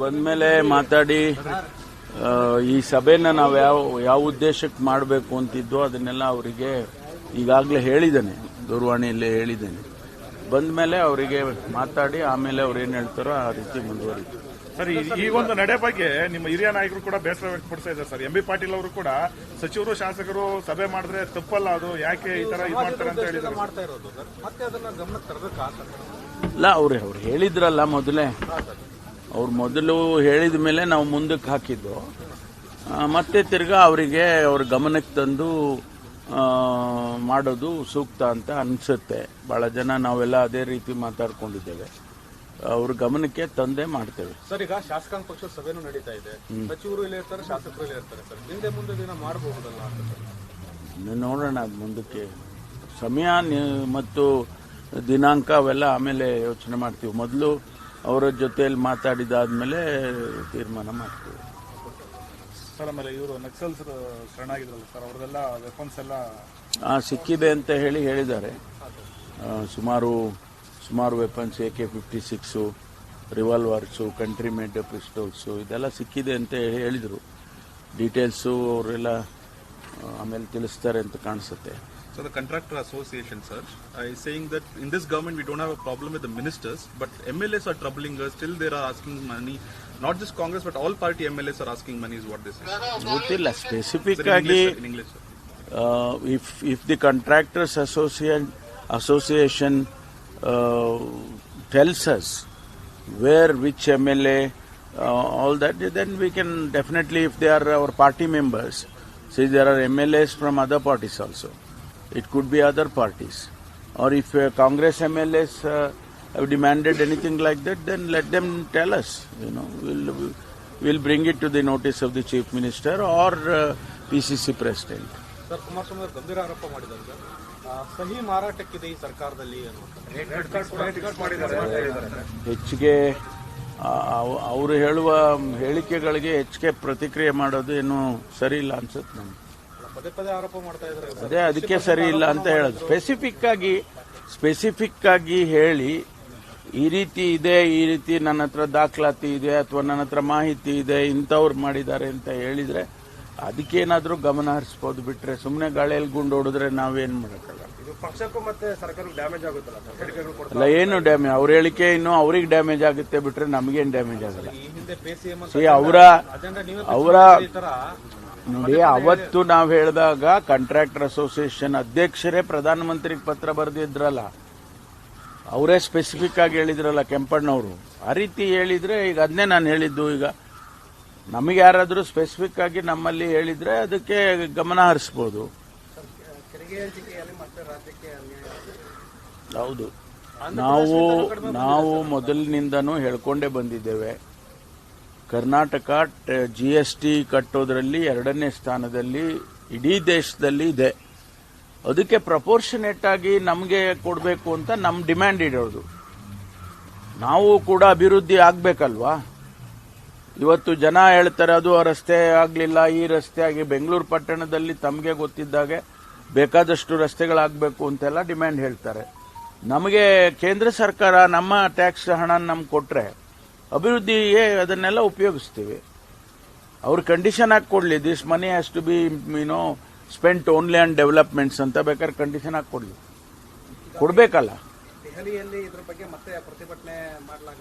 ಬಂದ್ಮೇಲೆ ಮಾತಾಡಿ ಈ ಸಭೆನ ನಾವು ಯಾವ ಉದ್ದೇಶಕ್ಕೆ ಮಾಡಬೇಕು ಅಂತಿದ್ದೋ ಅದನ್ನೆಲ್ಲ ಅವರಿಗೆ ಈಗಾಗಲೇ ಹೇಳಿದ್ದೇನೆ, ದೂರವಾಣಿಯಲ್ಲೇ ಹೇಳಿದ್ದೇನೆ. ಬಂದ್ಮೇಲೆ ಅವರಿಗೆ ಮಾತಾಡಿ ಆಮೇಲೆ ಅವ್ರು ಏನು ಹೇಳ್ತಾರೋ ಆ ರೀತಿ ಮುಂದುವರಿತು. ಸರ್, ಈ ಒಂದು ನಡೆ ಬಗ್ಗೆ ನಿಮ್ಮ ಹಿರಿಯ ನಾಯಕರು ಕೂಡ ಬೇಸರ ವ್ಯಕ್ತಪಡಿಸ್ತಾ ಇದ್ದಾರೆ ಸರ್. ಎಂ.ಬಿ. ಪಾಟೀಲ್ ಅವರು ಕೂಡ ಸಚಿವರು ಶಾಸಕರು ಸಭೆ ಮಾಡಿದ್ರೆ ತಪ್ಪಲ್ಲ, ಅದು ಯಾಕೆ ಈ ತರ ಇದು ಮಾಡ್ತಾರೆ ಅಂತ ಹೇಳಿದ್ದಾರೆ. ಮತ್ತೆ ಅದನ್ನ ಗಮನಕ್ಕೆ ತರಬೇಕಾ? ಇಲ್ಲ, ಅವ್ರು ಹೇಳಿದ್ರಲ್ಲ ಮೊದಲೇ, ಅವ್ರು ಮೊದಲು ಹೇಳಿದ ಮೇಲೆ ನಾವು ಮುಂದಕ್ಕೆ ಹಾಕಿದ್ದು. ಮತ್ತೆ ತಿರ್ಗಾ ಅವರಿಗೆ ಅವ್ರ ಗಮನಕ್ಕೆ ತಂದು ಮಾಡೋದು ಸೂಕ್ತ ಅಂತ ಅನ್ಸುತ್ತೆ. ಬಹಳ ಜನ ನಾವೆಲ್ಲ ಅದೇ ರೀತಿ ಮಾತಾಡ್ಕೊಂಡಿದ್ದೇವೆ. ಅವ್ರ ಗಮನಕ್ಕೆ ತಂದೆ ಮಾಡ್ತೇವೆ. ಸರ್, ಈಗ ಶಾಸಕಾಂಗ ಪಕ್ಷದ ಸಭೆನೂ ನಡೀತಾ ಇದೆ, ಸಚಿವರು ಇಲ್ಲಿ ಇರ್ತಾರೆ, ಶಾಸಕರು ಇಲ್ಲಿ ಇರ್ತಾರೆ ಸರ್. ಹಿಂದೆ ಮುಂದೆ ದಿನ ಮಾಡಬಹುದಲ್ಲ ಅಂತ ನೋಡೋಣ. ಅದು ಮುಂದಕ್ಕೆ ಸಮಯ ಮತ್ತು ದಿನಾಂಕ ಅವೆಲ್ಲ ಆಮೇಲೆ ಯೋಚನೆ ಮಾಡ್ತೀವಿ. ಮೊದಲು ಅವರ ಜೊತೆಯಲ್ಲಿ ಮಾತಾಡಿದಾದ್ಮೇಲೆ ತೀರ್ಮಾನ ಮಾಡ್ತೀವಿ. ಸರ್, ಆಮೇಲೆ ಇವರು ನಕ್ಸಲ್ಸ್ ಶರಣಾಗಿದ್ರಲ್ಲ ಸರ್, ಅವ್ರದೆಲ್ಲ ವೆಪನ್ಸ್ ಎಲ್ಲ ಸಿಕ್ಕಿದೆ ಅಂತ ಹೇಳಿದ್ದಾರೆ. ಸುಮಾರು ವೆಪನ್ಸ್, AK-56, ರಿವಾಲ್ವರ್ಸು, ಕಂಟ್ರಿ ಮೇಡ್ ಪಿಸ್ಟಲ್ಸು ಇದೆಲ್ಲ ಸಿಕ್ಕಿದೆ ಅಂತ ಹೇಳಿದರು. ಡೀಟೇಲ್ಸು ಅವರೆಲ್ಲ ಆಮೇಲೆ ತಿಳಿಸ್ತಾರೆ ಅಂತ ಕಾಣಿಸುತ್ತೆ. So the contractor association, sir, is saying that in this government we don't have a problem with the ministers, but MLAs are troubling us. Still they are asking money. Not just Congress, but all party MLAs are asking money is what they say. ಗೊತ್ತಿಲ್ಲ specific ಆಗಿ. If the contractors association tells us which MLA, all that, then we can definitely, if they are our party members, see there are MLAs from other parties also. It could be other parties. Or if Congress MLAs have demanded anything like that, then let them tell us. We'll bring it to the notice of the Chief Minister or PCC President. Sir, Kumaraswamy ಅವರು ಗಂಭೀರ ಆರೋಪ ಮಾಡಿದ್ದಾರೆ sir. ಸಹಿ ಮಾರಾಟಕ್ಕಿದೆ ಈ ಸರ್ಕಾರದಲ್ಲಿ ಹೆಚ್ಚಿಗೆ ಅವರು ಹೇಳುವ ಹೇಳಿಕೆಗಳಿಗೆ ಹೆಚ್ಚಿಗೆ ಪ್ರತಿಕ್ರಿಯೆ ಮಾಡೋದು ಏನು ಸರಿ ಇಲ್ಲ ಅನ್ಸುತ್ತೆ ನಮ್ಗೆ. ಪದೇ ಪದೇ ಆರೋಪ ಮಾಡ್ತಾ ಇದ್ದಾರೆ. ಅದೇ ಅದಕ್ಕೆ ಸರಿ ಇಲ್ಲ ಅಂತ ಹೇಳೋದು. ಸ್ಪೆಸಿಫಿಕ್ ಆಗಿ ಹೇಳಿ ಈ ರೀತಿ ಇದೆ, ಈ ರೀತಿ ನನ್ನ ಹತ್ರ ದಾಖಲಾತಿ ಇದೆ ಅಥವಾ ನನ್ನ ಹತ್ರ ಮಾಹಿತಿ ಇದೆ, ಇಂಥವ್ರು ಮಾಡಿದ್ದಾರೆ ಅಂತ ಹೇಳಿದ್ರೆ ಅದಕ್ಕೇನಾದ್ರೂ ಗಮನ ಹರಿಸ್ಬೋದು. ಬಿಟ್ರೆ ಸುಮ್ಮನೆ ಗಾಳಿಯಲ್ಲಿ ಗುಂಡು ಹೊಡೆದ್ರೆ ನಾವೇನ್ ಮಾಡಕ್ಕಲ್ಲ. ಪಕ್ಷಕ್ಕೂ ಮತ್ತೆ ಸರ್ಕಾರಕ್ಕೆ ಡ್ಯಾಮೇಜ್ ಆಗುತ್ತಲ್ಲ ಅಲ್ಲ, ಏನು ಡ್ಯಾಮೇಜ್? ಅವ್ರ ಹೇಳಿಕೆ ಇನ್ನು ಅವ್ರಿಗೆ ಡ್ಯಾಮೇಜ್ ಆಗುತ್ತೆ, ಬಿಟ್ರೆ ನಮಗೇನು ಡ್ಯಾಮೇಜ್ ಆಗಲ್ಲ. ಅವರ ನೋಡಿ, ಅವತ್ತು ನಾವು ಹೇಳಿದಾಗ ಕಾಂಟ್ರಾಕ್ಟರ್ ಅಸೋಸಿಯೇಷನ್ ಅಧ್ಯಕ್ಷರೇ ಪ್ರಧಾನಮಂತ್ರಿಗೆ ಪತ್ರ ಬರೆದಿದ್ರಲ್ಲ, ಅವರೇ ಸ್ಪೆಸಿಫಿಕ್ ಆಗಿ ಹೇಳಿದ್ರಲ್ಲ ಕೆಂಪಣ್ಣವರು. ಆ ರೀತಿ ಹೇಳಿದ್ರೆ ಈಗ ಅದನ್ನೇ ನಾನು ಹೇಳಿದ್ದು. ಈಗ ನಮಗೆ ಯಾರಾದರೂ ಸ್ಪೆಸಿಫಿಕ್ ಆಗಿ ನಮ್ಮಲ್ಲಿ ಹೇಳಿದ್ರೆ ಅದಕ್ಕೆ ಗಮನ ಹರಿಸ್ಬೋದು. ಹೌದು, ನಾವು ಮೊದಲಿನಿಂದನೂ ಹೇಳ್ಕೊಂಡೇ ಬಂದಿದ್ದೇವೆ. ಕರ್ನಾಟಕ GST ಕಟ್ಟೋದ್ರಲ್ಲಿ 2ನೇ ಸ್ಥಾನದಲ್ಲಿ ಇಡೀ ದೇಶದಲ್ಲಿ ಇದೆ. ಅದಕ್ಕೆ ಪ್ರಪೋರ್ಷನೇಟ್ ಆಗಿ ನಮಗೆ ಕೊಡಬೇಕು ಅಂತ ನಮ್ಮ ಡಿಮ್ಯಾಂಡ್ ಇಡೋದು. ನಾವು ಕೂಡ ಅಭಿವೃದ್ಧಿ ಆಗ್ಬೇಕಲ್ವಾ? ಇವತ್ತು ಜನ ಹೇಳ್ತಾರೆ ಅದು ರಸ್ತೆ ಆಗಲಿಲ್ಲ, ಈ ರಸ್ತೆ ಆಗಿ. ಬೆಂಗಳೂರು ಪಟ್ಟಣದಲ್ಲಿ ತಮಗೆ ಗೊತ್ತಿದ್ದಾಗೆ ಬೇಕಾದಷ್ಟು ರಸ್ತೆಗಳಾಗಬೇಕು ಅಂತೆಲ್ಲ ಡಿಮ್ಯಾಂಡ್ ಹೇಳ್ತಾರೆ. ನಮಗೆ ಕೇಂದ್ರ ಸರ್ಕಾರ ನಮ್ಮ ಟ್ಯಾಕ್ಸ್ ಹಣ ನಮ್ಗೆ ಕೊಟ್ರೆ ಅಭಿವೃದ್ಧಿಗೆ ಅದನ್ನೆಲ್ಲ ಉಪಯೋಗಿಸ್ತೀವಿ. ಅವ್ರ ಕಂಡೀಷನ್ ಹಾಕಿ ಕೊಡ್ಲಿ, this money has to be spent only on developments ಅಂತ ಬೇಕಾದ್ರೆ ಕಂಡೀಷನ್ ಹಾಕಿ ಕೊಡ್ಲಿ, ಕೊಡ್ಬೇಕಲ್ಲ.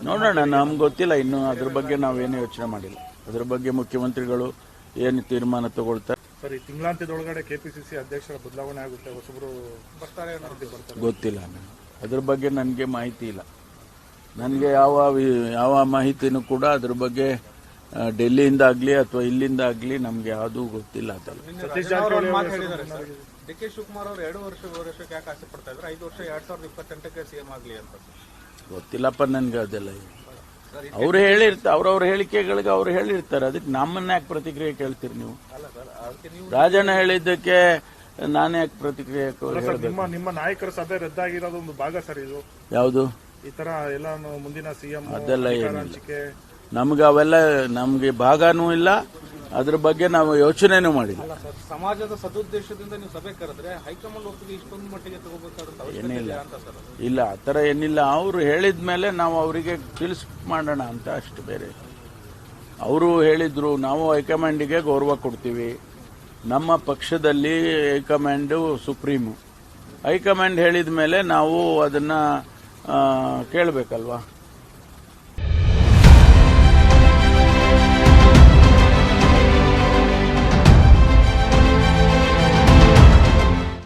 ನೋಡೋಣ, ನಮ್ಗೆ ಗೊತ್ತಿಲ್ಲ ಇನ್ನು ಅದ್ರ ಬಗ್ಗೆ ನಾವೇನು ಯೋಚನೆ ಮಾಡಿಲ್ಲ. ಅದ್ರ ಬಗ್ಗೆ ಮುಖ್ಯಮಂತ್ರಿಗಳು ಏನು ತೀರ್ಮಾನ ತಗೊಳ್ತಾರೆ. ಸರ್, ಈ ತಿಂಗಳಾಂತ್ಯದೊಳಗಡೆ KPCC ಅಧ್ಯಕ್ಷರ ಬದಲಾವಣೆ ಆಗುತ್ತೆ, ಹೊಸಬರು ಬರ್ತಾರೆ. ಗೊತ್ತಿಲ್ಲ, ಅದ್ರ ಬಗ್ಗೆ ನನಗೆ ಮಾಹಿತಿ ಇಲ್ಲ. ನನಗೆ ಯಾವ ಮಾಹಿತಿನೂ ಕೂಡ ಅದ್ರ ಬಗ್ಗೆ ಡೆಲ್ಲಿಯಿಂದ ಆಗಲಿ ಅಥವಾ ಇಲ್ಲಿಂದ ಆಗಲಿ ನಮ್ಗೆ ಯಾವುದೂ ಗೊತ್ತಿಲ್ಲ. ಅದಲ್ಲ. DK ಶಿವಕುಮಾರ್ ಅವರು 2 ವರ್ಷಕ್ಕೆ ಯಾಕೆ ಆಸೆ ಪಡ್ತಾ ಇದ್ದಾರೆ? 5 ವರ್ಷ 2028ಕ್ಕೆ CM ಆಗಲಿ ಅಂತ ಗೊತ್ತಿಲ್ಲಪ್ಪ ನನಗೆ ಅದೆಲ್ಲ. ಅವ್ರು ಅವ್ರವ್ರ ಹೇಳಿಕೆಗಳಿಗೆ ಅವ್ರು ಹೇಳಿರ್ತಾರೆ, ಅದಕ್ಕೆ ನಮ್ಮನ್ನ ಯಾಕೆ ಪ್ರತಿಕ್ರಿಯೆ ಕೇಳ್ತೀರಿ ನೀವು? ರಾಜಣ್ಣ ಹೇಳಿದ್ದಕ್ಕೆ ನಾನು ಯಾಕೆ ಪ್ರತಿಕ್ರಿಯೆ? ನಿಮ್ಮ ನಾಯಕರ ಸಭೆ ರದ್ದಾಗಿರೋದು ಒಂದು ಭಾಗ ಸರ್ ಇದು. ಯಾವುದು? ಈ ತರ ಎಲ್ಲ ಮುಂದಿನ CM ಅದೆಲ್ಲ ಏನಿಲ್ಲ ನಮ್ಗೆ, ಅವೆಲ್ಲ ನಮ್ಗೆ ಭಾಗನೂ ಇಲ್ಲ, ಅದ್ರ ಬಗ್ಗೆ ನಾವು ಯೋಚನೆನೂ ಮಾಡಿಲ್ಲ. ಸಮಾಜದ ಸದುದ್ದೇಶದಿಂದ ನೀವು ಸಭೆ ಕರೆದ್ರೆ ಹೈಕಮಾಂಡ್ ಒಪ್ಪಿಗೆ ಇಷ್ಟೊಂದು ಮಟ್ಟಿಗೆ ತಗೋಬೇಕಾದ್ರೆ ಏನಿಲ್ಲ, ಇಲ್ಲ ಆ ಥರ ಏನಿಲ್ಲ. ಅವರು ಹೇಳಿದ ಮೇಲೆ ನಾವು ಅವರಿಗೆ ಮಾಡೋಣ ಅಂತ ಅಷ್ಟು, ಬೇರೆ ಅವರು ಹೇಳಿದ್ರು ನಾವು ಹೈಕಮಾಂಡಿಗೆ ಗೌರವ ಕೊಡ್ತೀವಿ, ನಮ್ಮ ಪಕ್ಷದಲ್ಲಿ ಹೈಕಮಾಂಡು ಸುಪ್ರೀಮು. ಹೈಕಮಾಂಡ್ ಹೇಳಿದ ಮೇಲೆ ನಾವು ಅದನ್ನ ಕೇಳಬೇಕಲ್ವಾ.